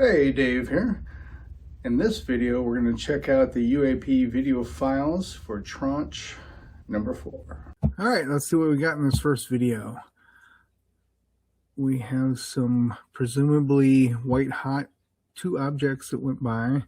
Hey, Dave here. In this video, we're going to check out the UAP video files for tranche number 4. All right, let's see what we got in this first video. We have some presumably white hot 2 objects that went by,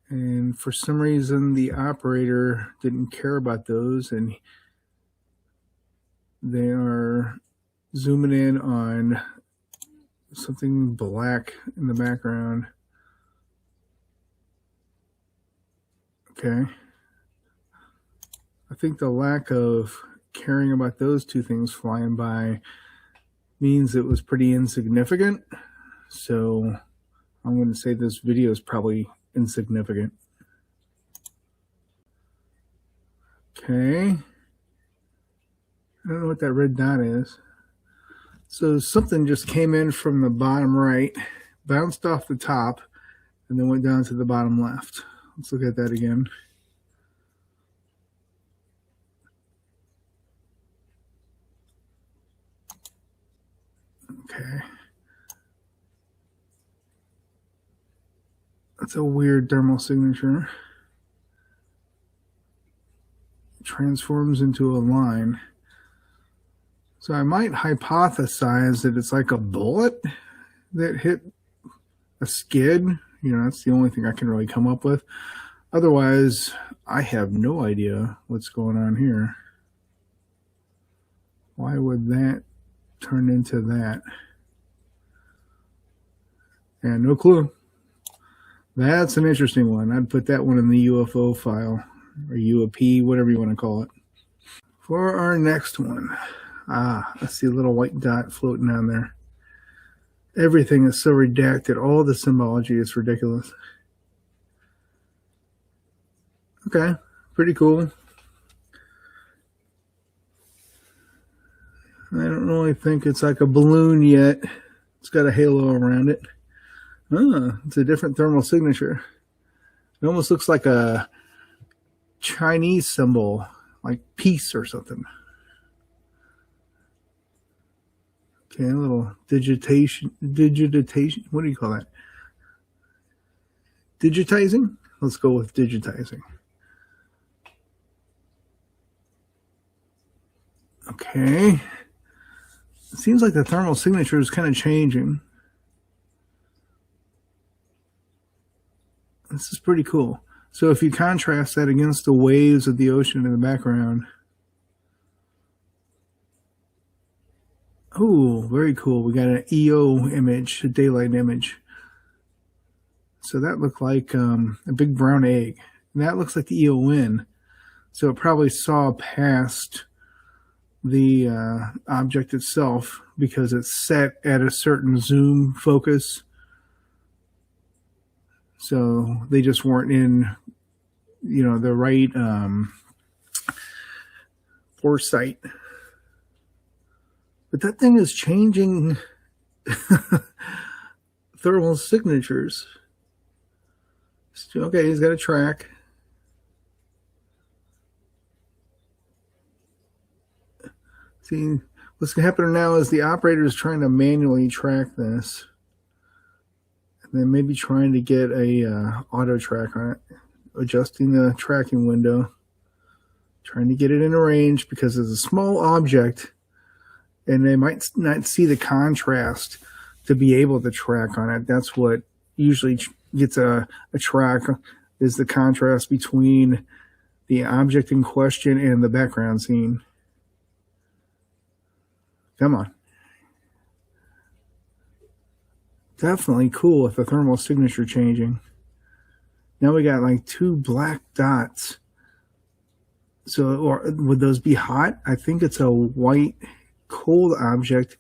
and for some reason the operator didn't care about those, and they are zooming in on something black in the background. Okay. I think the lack of caring about those 2 things flying by means it was pretty insignificant. So I'm going to say this video is probably insignificant. Okay. I don't know what that red dot is. So something just came in from the bottom right, bounced off the top, and then went down to the bottom left. Let's look at that again. Okay. That's a weird thermal signature. It transforms into a line. So I might hypothesize that it's like a bullet that hit a skid. You know, that's the only thing I can really come up with. Otherwise, I have no idea what's going on here. Why would that turn into that? And no clue. That's an interesting one. I'd put that one in the UFO file, or UAP, whatever you want to call it. For our next one. I see a little white dot floating down there. Everything is so redacted. All the symbology is ridiculous. Okay, pretty cool. I don't really think it's like a balloon yet. It's got a halo around it. It's a different thermal signature. It almost looks like a Chinese symbol, like peace or something. Okay, a little digitation, what do you call that? Digitizing? Let's go with digitizing. Okay. It seems like the thermal signature is kind of changing. This is pretty cool. So if you contrast that against the waves of the ocean in the background, oh, very cool. We got an EO image, a daylight image. So that looked like a big brown egg. And that looks like the EON. So it probably saw past the object itself because it's set at a certain zoom focus. So they just weren't in, you know, the right foresight. But that thing is changing thermal signatures. Okay, he's got a track. See, what's happening now is the operator is trying to manually track this. And then maybe trying to get a auto track on it. Adjusting the tracking window. Trying to get it in a range because it's a small object. And they might not see the contrast to be able to track on it. That's what usually gets a track, is the contrast between the object in question and the background scene. Come on. Definitely cool with the thermal signature changing. Now we got like 2 black dots. So, or would those be hot? I think it's a white cold object.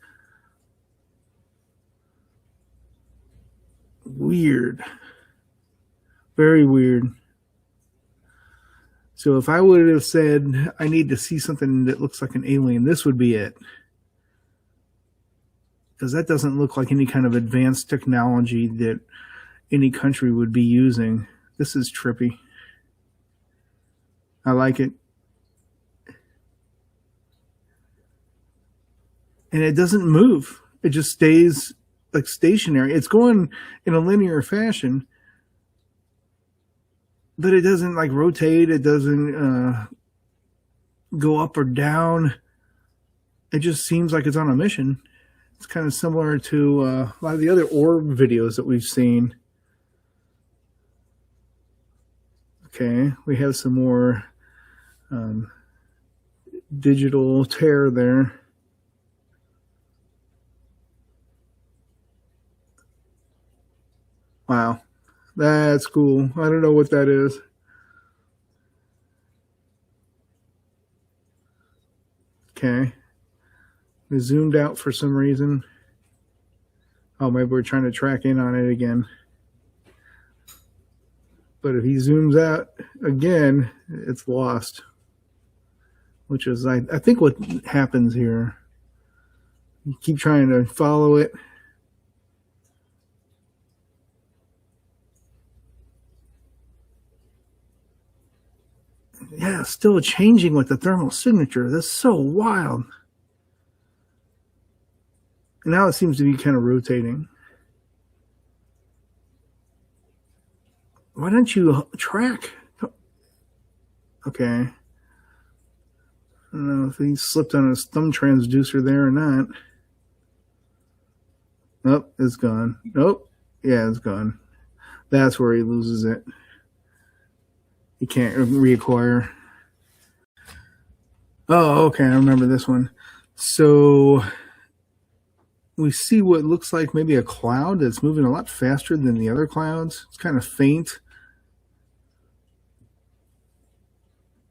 Weird. Very weird. So if I would have said I need to see something that looks like an alien, this would be it. Because that doesn't look like any kind of advanced technology that any country would be using. This is trippy. I like it. And it doesn't move. It just stays like stationary. It's going in a linear fashion, but it doesn't like rotate. It doesn't go up or down. It just seems like it's on a mission. It's kind of similar to a lot of the other orb videos that we've seen. Okay, we have some more digital tear there. Wow, that's cool. I don't know what that is. Okay. It zoomed out for some reason. Oh, maybe we're trying to track in on it again. But if he zooms out again, it's lost. Which is, I think, what happens here. You keep trying to follow it. Yeah, still changing with the thermal signature. That's so wild. Now it seems to be kind of rotating. Why don't you track? Okay. I don't know if he slipped on his thumb transducer there or not. Oh, it's gone. Nope. Yeah, it's gone. That's where he loses it. He can't reacquire. Oh, okay. I remember this one. So we see what looks like maybe a cloud that's moving a lot faster than the other clouds. It's kind of faint.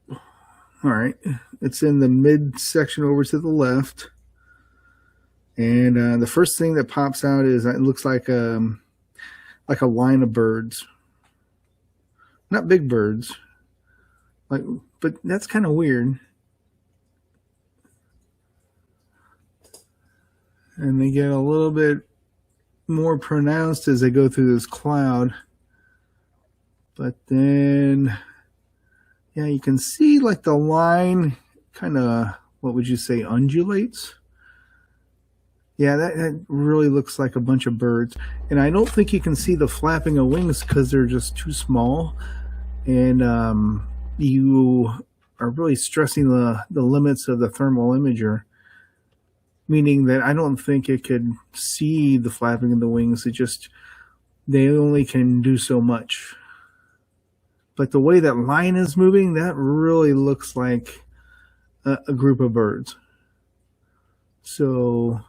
All right. It's in the mid section over to the left. And the first thing that pops out is it looks like a line of birds. Not big birds. But that's kind of weird. And they get a little bit more pronounced as they go through this cloud. But then, yeah, you can see like the line kind of, what would you say, undulates? Yeah, that really looks like a bunch of birds. And I don't think you can see the flapping of wings because they're just too small. And you are really stressing the limits of the thermal imager. Meaning that I don't think it could see the flapping of the wings. They only can do so much. But the way that line is moving, that really looks like a group of birds. So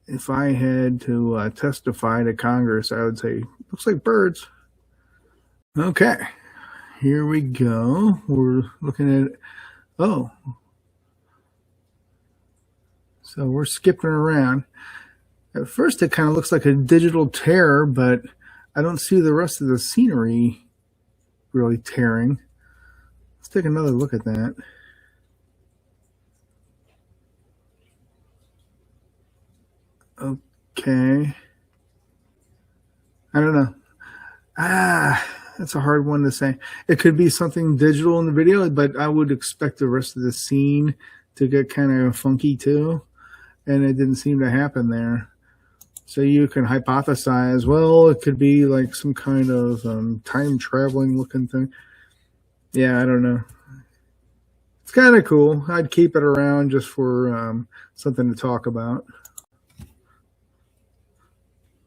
if I had to testify to Congress, I would say, looks like birds. Okay, here we go. We're looking at, oh. So we're skipping around. At first, it kind of looks like a digital tear, but I don't see the rest of the scenery really tearing. Let's take another look at that. Okay. I don't know. That's a hard one to say. It could be something digital in the video, but I would expect the rest of the scene to get kind of funky too. And it didn't seem to happen there. So you can hypothesize, well, it could be like some kind of time traveling looking thing. Yeah, I don't know. It's kind of cool. I'd keep it around just for something to talk about.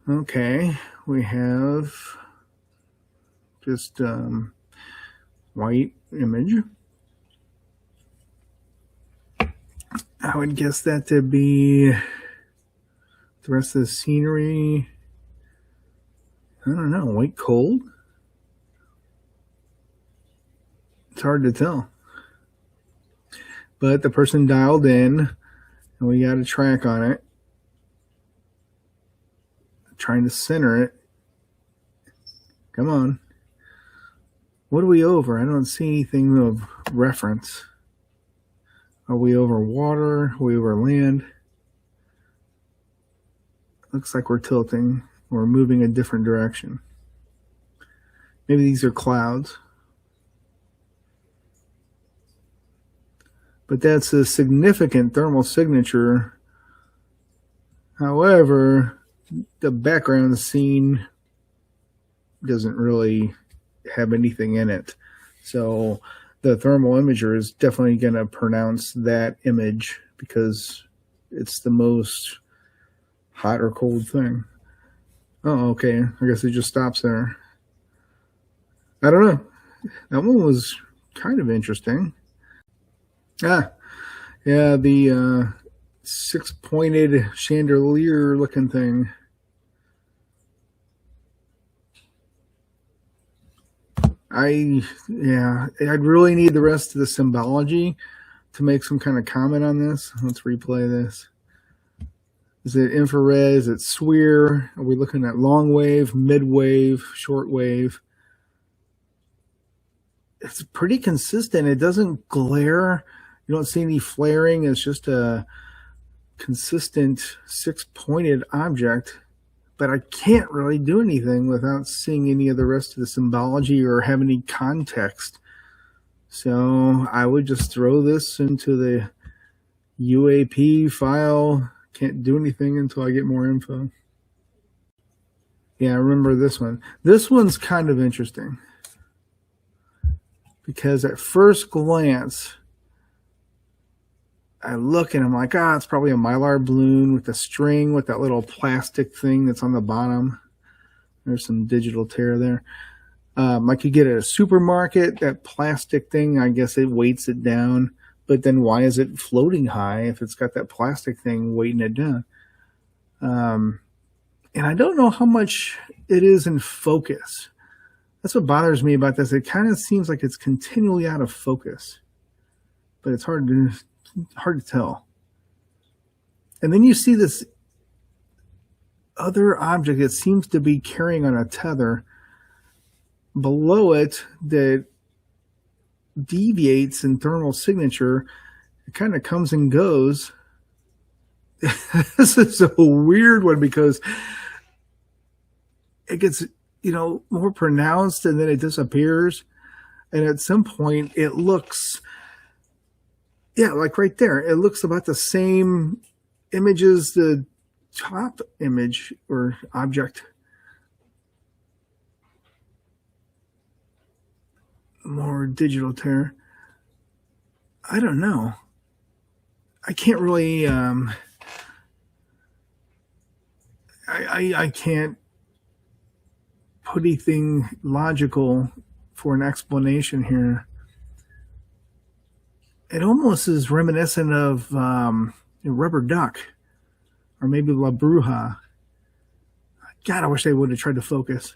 Okay, we have just white image. I would guess that to be the rest of the scenery. I don't know, white cold? It's hard to tell. But the person dialed in, and we got a track on it. Trying to center it. Come on. What are we over? I don't see anything of reference. Are we over water? Are we over land? Looks like we're tilting. We're moving a different direction. Maybe these are clouds. But that's a significant thermal signature. However, the background scene doesn't really have anything in it. So the thermal imager is definitely going to pronounce that image because it's the most hot or cold thing. Oh, okay. I guess it just stops there. I don't know. That one was kind of interesting. Ah, yeah, the six-pointed chandelier looking thing. I'd really need the rest of the symbology to make some kind of comment on this. Let's replay this. Is it infrared? Is it SWIR? Are we looking at long wave, mid wave, short wave? It's pretty consistent. It doesn't glare. You don't see any flaring. It's just a consistent six-pointed object. But I can't really do anything without seeing any of the rest of the symbology or have any context. So I would just throw this into the UAP file. Can't do anything until I get more info. Yeah, I remember this one. This one's kind of interesting. Because at first glance, I look and I'm like, it's probably a mylar balloon with a string with that little plastic thing that's on the bottom. There's some digital tear there. I could get it at a supermarket, that plastic thing, I guess it weights it down. But then why is it floating high if it's got that plastic thing weighting it down? And I don't know how much it is in focus. That's what bothers me about this. It kind of seems like it's continually out of focus. But it's hard to tell. And then you see this other object that seems to be carrying on a tether below it that deviates in thermal signature. It kind of comes and goes. This is a weird one because it gets, more pronounced and then it disappears. And at some point it looks, like right there, it looks about the same image as the top image or object. More digital tear. I don't know. I can't really, I can't put anything logical for an explanation here. It almost is reminiscent of a rubber duck or maybe La Bruja. God, I wish they would have tried to focus.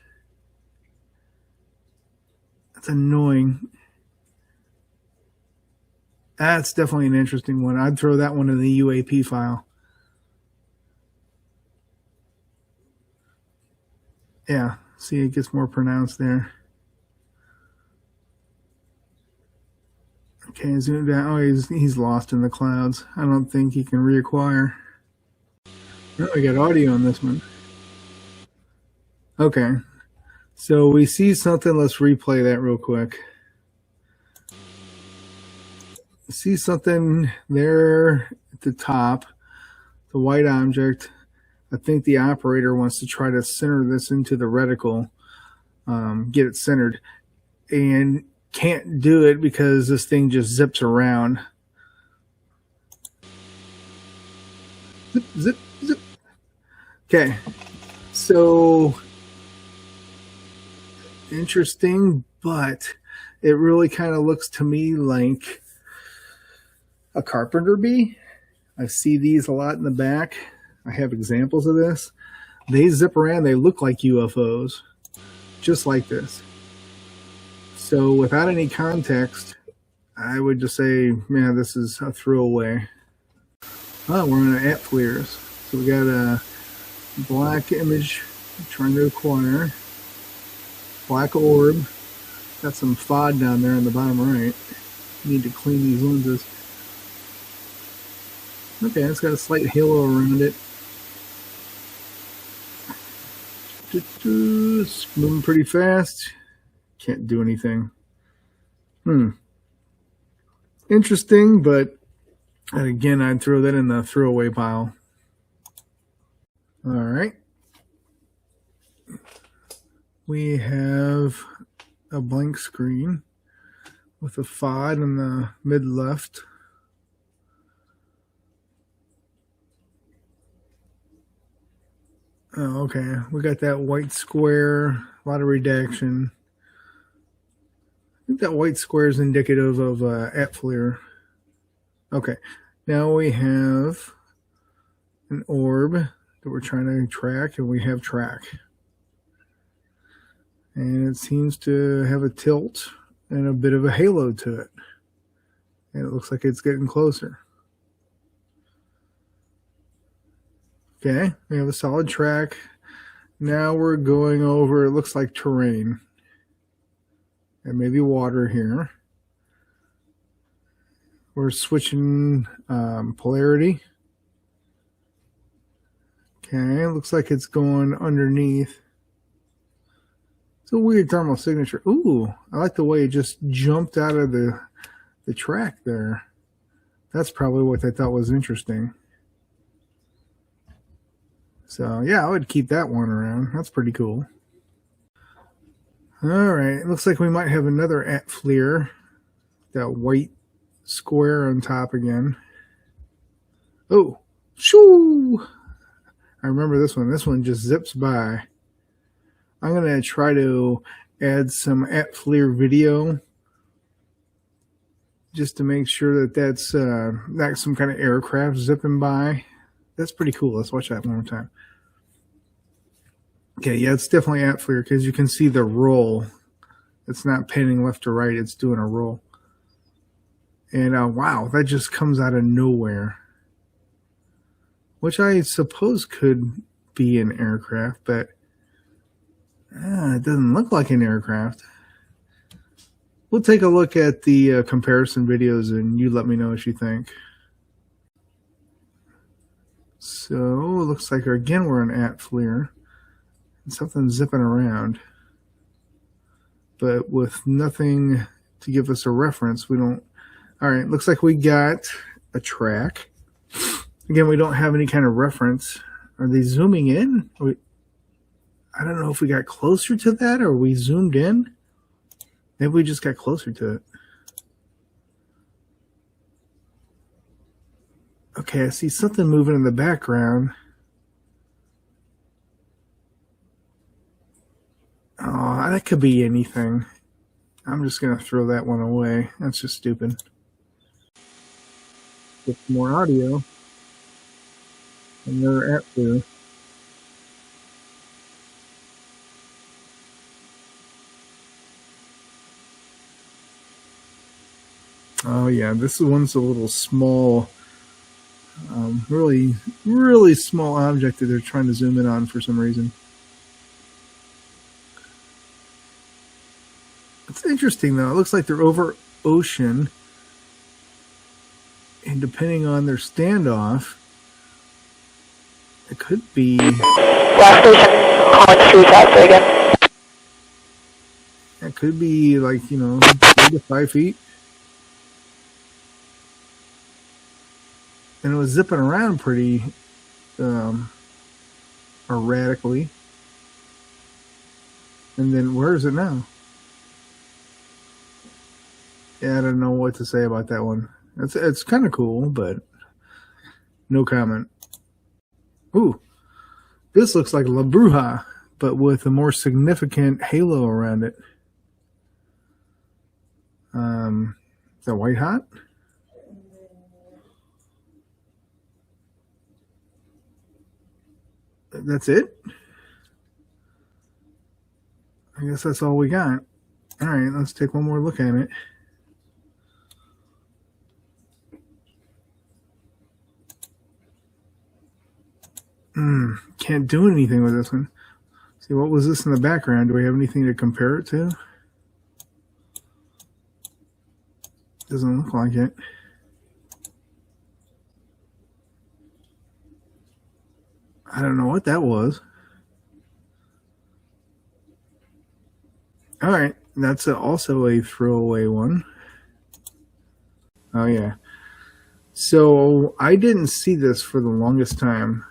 That's annoying. That's definitely an interesting one. I'd throw that one in the UAP file. Yeah, see, it gets more pronounced there. Okay, zoom down. Oh, he's lost in the clouds. I don't think he can reacquire. Oh, I got audio on this one. Okay, so we see something. Let's replay that real quick. See something there at the top, the white object. I think the operator wants to try to center this into the reticle, get it centered, and can't do it because this thing just zips around. Zip, zip, zip. Okay, so interesting, but it really kind of looks to me like a Carpenter bee. I see these a lot in the back. I have examples of this. They zip around. They look like UFOs, just like this. So without any context, I would just say, man, this is a throwaway. Oh, we're on ATFLIRs. So we got a black image trying to acquire. Black orb. Got some FOD down there in the bottom right. Need to clean these lenses. Okay, it's got a slight halo around it. It's moving pretty fast. Can't do anything. Interesting, but again, I'd throw that in the throwaway pile. All right, we have a blank screen with a FOD in the mid left. Oh, okay. We got that white square, a lot of redaction. I think that white square is indicative of ATFLIR. Okay. Now we have an orb that we're trying to track, and we have track. And it seems to have a tilt and a bit of a halo to it. And it looks like it's getting closer. Okay, we have a solid track. Now we're going over, it looks like terrain. And maybe water here. We're switching polarity. Okay, looks like it's going underneath. It's a weird thermal signature. Ooh, I like the way it just jumped out of the track there. That's probably what I thought was interesting. So yeah, I would keep that one around. That's pretty cool. All right, looks like we might have another ATFLIR. That white square on top again. Oh, shoo! I remember this one. This one just zips by. I'm going to try to add some ATFLIR video just to make sure that that's not some kind of aircraft zipping by. That's pretty cool. Let's watch that one more time. Okay, yeah, it's definitely ATFLIR because you can see the roll. It's not panning left to right. It's doing a roll. And wow, that just comes out of nowhere. Which I suppose could be an aircraft, but it doesn't look like an aircraft. We'll take a look at the comparison videos and you let me know what you think. So, it looks like again we're on ATFLIR. And something's zipping around. But with nothing to give us a reference, we don't... Alright, looks like we got a track. Again, we don't have any kind of reference. Are they zooming in? I don't know if we got closer to that or we zoomed in. Maybe we just got closer to it. Okay, I see something moving in the background. Oh, that could be anything. I'm just going to throw that one away. That's just stupid. Get some more audio. Another ATFLIR. Oh yeah, this one's a little small, really, really small object that they're trying to zoom in on for some reason. It's interesting though. It looks like they're over ocean, and depending on their standoff, it could be. Last station, calling 3 faster again. It could be like 3 to 5 feet. And it was zipping around pretty erratically. And then where is it now? Yeah, I don't know what to say about that one. It's kind of cool, but no comment. Ooh, this looks like La Bruja, but with a more significant halo around it. Is that white hot? That's it? I guess that's all we got. Alright, let's take one more look at it. Can't do anything with this one. See, what was this in the background? Do we have anything to compare it to? Doesn't look like it. I don't know what that was. Alright, that's also a throwaway one. Oh yeah. So I didn't see this for the longest time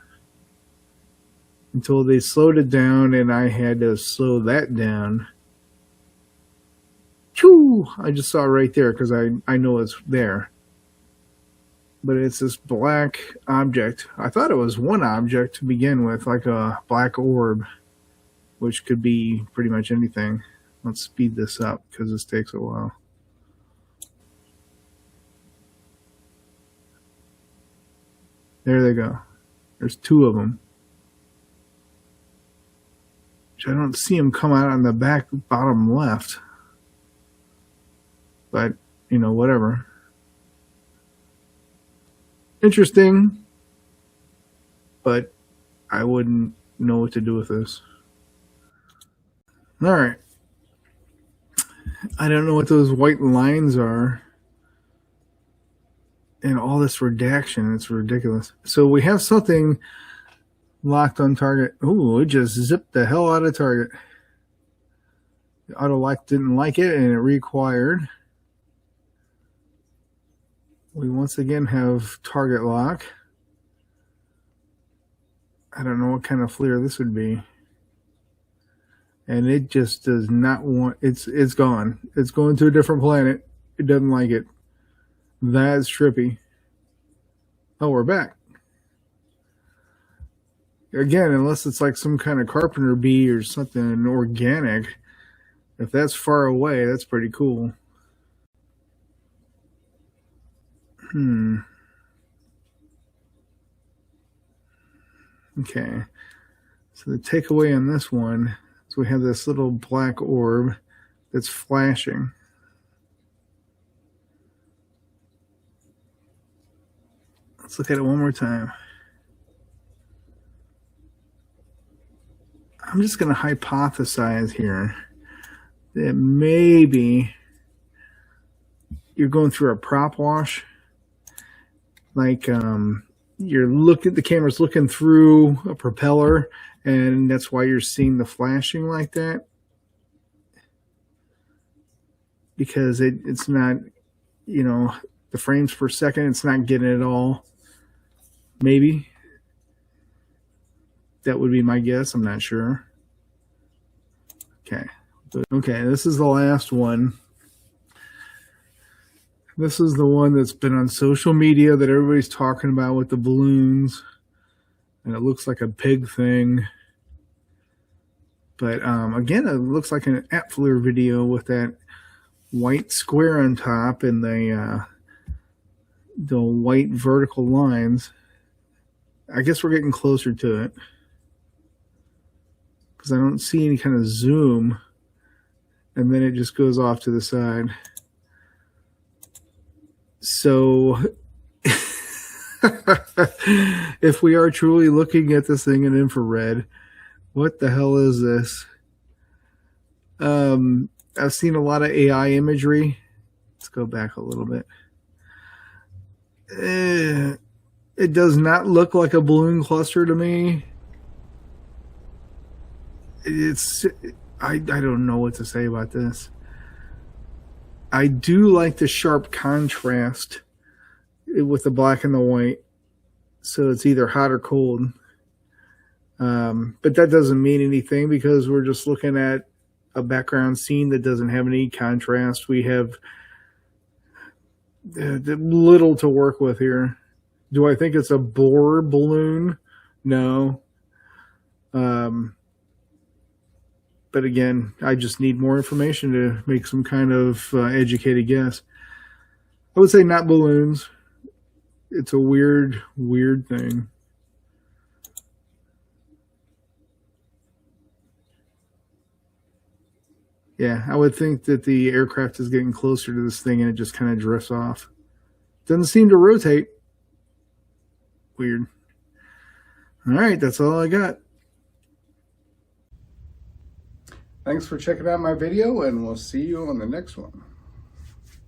until they slowed it down, and I had to slow that down. Choo! I just saw it right there because I know it's there. But it's this black object. I thought it was one object to begin with, like a black orb, which could be pretty much anything. Let's speed this up because this takes a while. There they go. There's two of them. Which I don't see them come out on the back bottom left. But, you know, whatever. Interesting. But I wouldn't know what to do with this. Alright. I don't know what those white lines are. And all this redaction, it's ridiculous. So we have something locked on target. Ooh, it just zipped the hell out of target. The auto lock didn't like it, and it required. We once again have target lock. I don't know what kind of FLIR this would be. And it just does not want, it's gone. It's going to a different planet. It doesn't like it. That's trippy. Oh, we're back. Again, unless it's like some kind of Carpenter bee or something organic. If that's far away, that's pretty cool. Okay. So the takeaway on this one is we have this little black orb that's flashing. Let's look at it one more time. I'm just going to hypothesize here that maybe you're going through a Propwash. Like you're looking, the camera's looking through a propeller, and that's why you're seeing the flashing like that. Because it's not, you know, the frames per second, it's not getting it all. Maybe. That would be my guess. I'm not sure. Okay. Okay, this is the last one. This is the one that's been on social media that everybody's talking about with the balloons. And it looks like a pig thing. But again, it looks like an ATFLIR video with that white square on top and the white vertical lines. I guess we're getting closer to it. Because I don't see any kind of zoom. And then it just goes off to the side. So, if we are truly looking at this thing in infrared, what the hell is this? I've seen a lot of AI imagery. Let's go back a little bit. It does not look like a balloon cluster to me. I don't know what to say about this. I do like the sharp contrast with the black and the white. So it's either hot or cold. But that doesn't mean anything because we're just looking at a background scene that doesn't have any contrast. We have little to work with here. Do I think it's a Bohr balloon? No. But again, I just need more information to make some kind of educated guess. I would say not balloons. It's a weird, weird thing. Yeah, I would think that the aircraft is getting closer to this thing and it just kind of drifts off. Doesn't seem to rotate. Weird. All right, that's all I got. Thanks for checking out my video, and we'll see you on the next one.